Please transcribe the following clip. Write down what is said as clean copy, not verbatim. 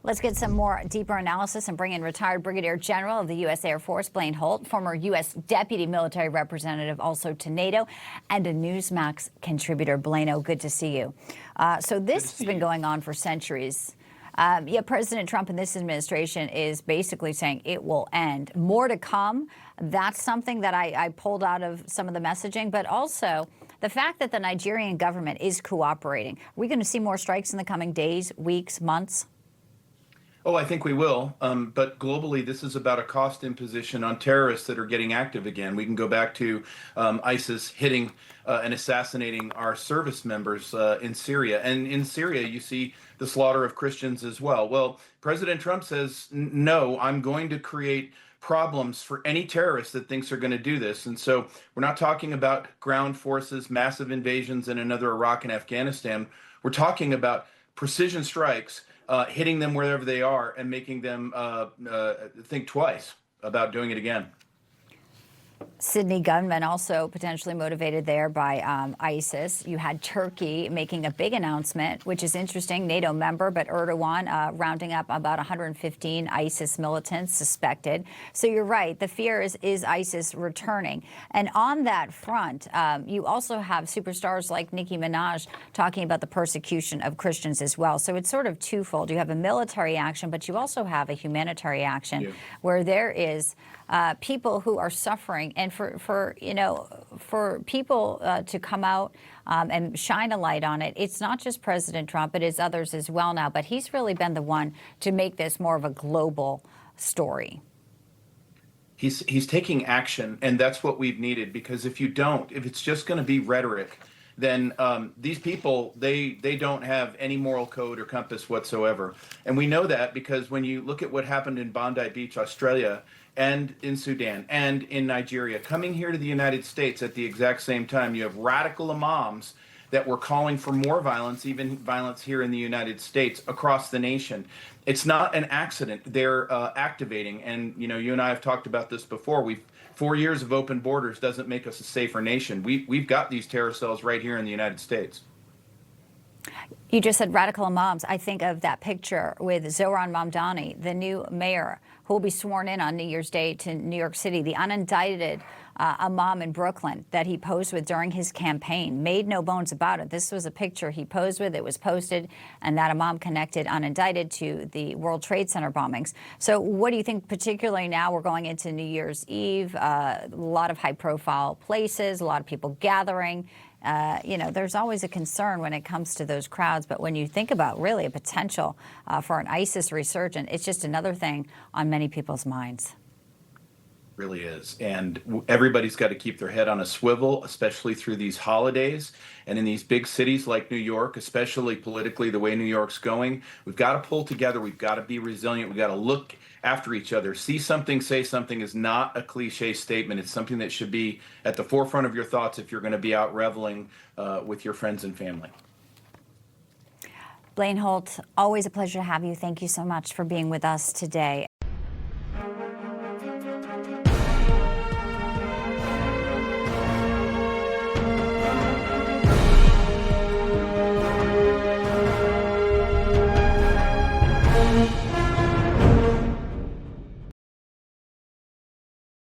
Let's get some more deeper analysis and bring in retired Brigadier General of the U.S. Air Force, Blaine Holt, former U.S. Deputy Military Representative also to NATO, and a Newsmax contributor. Blaine, good to see you. So this has been going on for centuries. Yeah, President Trump and this administration is basically saying it will end. More to come. That's something that I pulled out of some of the messaging, but also the fact that the Nigerian government is cooperating. Are we going to see more strikes in the coming days, weeks, months? Oh, I think we will. But globally, this is about a cost imposition on terrorists that are getting active again. We can go back to ISIS hitting and assassinating our service members in Syria. And in Syria, you see the slaughter of Christians as well. Well, President Trump says, no, I'm going to create problems for any terrorist that thinks they're going to do this. And so we're not talking about ground forces, massive invasions in another Iraq and Afghanistan. We're talking about precision strikes, hitting them wherever they are and making them think twice about doing it again. Sydney gunmen also potentially motivated there by ISIS. You had Turkey making a big announcement, which is interesting, NATO member, but Erdogan rounding up about 115 ISIS militants suspected. So you're right, the fear is ISIS returning. And on that front, you also have superstars like Nicki Minaj talking about the persecution of Christians as well. So it's sort of twofold. You have a military action, but you also have a humanitarian action where there is people who are suffering, and for people to come out and shine a light on it. It's not just President Trump, it is others as well now, but he's really been the one to make this more of a global story. He's taking action, and that's what we've needed, because if it's just going to be rhetoric, then these people, they don't have any moral code or compass whatsoever. And we know that because when you look at what happened in Bondi Beach, Australia, and in Sudan, and in Nigeria, coming here to the United States at the exact same time, you have radical imams that were calling for more violence, even violence here in the United States, across the nation. It's not an accident. They're activating. And, you and I have talked about this before. 4 years of open borders doesn't make us a safer nation. We've got these terror cells right here in the United States. You just said radical imams. I think of that picture with Zohran Mamdani, the new mayor, who will be sworn in on New Year's Day to New York City, the unindicted imam in Brooklyn that he posed with during his campaign. Made no bones about it. This was a picture he posed with. It was posted, and that imam connected unindicted to the World Trade Center bombings. So what do you think, particularly now we're going into New Year's Eve, a lot of high-profile places, a lot of people gathering? There's always a concern when it comes to those crowds, but when you think about really a potential for an ISIS resurgence, it's just another thing on many people's minds. Really is. And everybody's got to keep their head on a swivel, especially through these holidays. And in these big cities like New York, especially politically, the way New York's going, we've got to pull together. We've got to be resilient. We've got to look after each other. See something, say something is not a cliche statement. It's something that should be at the forefront of your thoughts if you're going to be out reveling with your friends and family. Blaine Holt, always a pleasure to have you. Thank you so much for being with us today.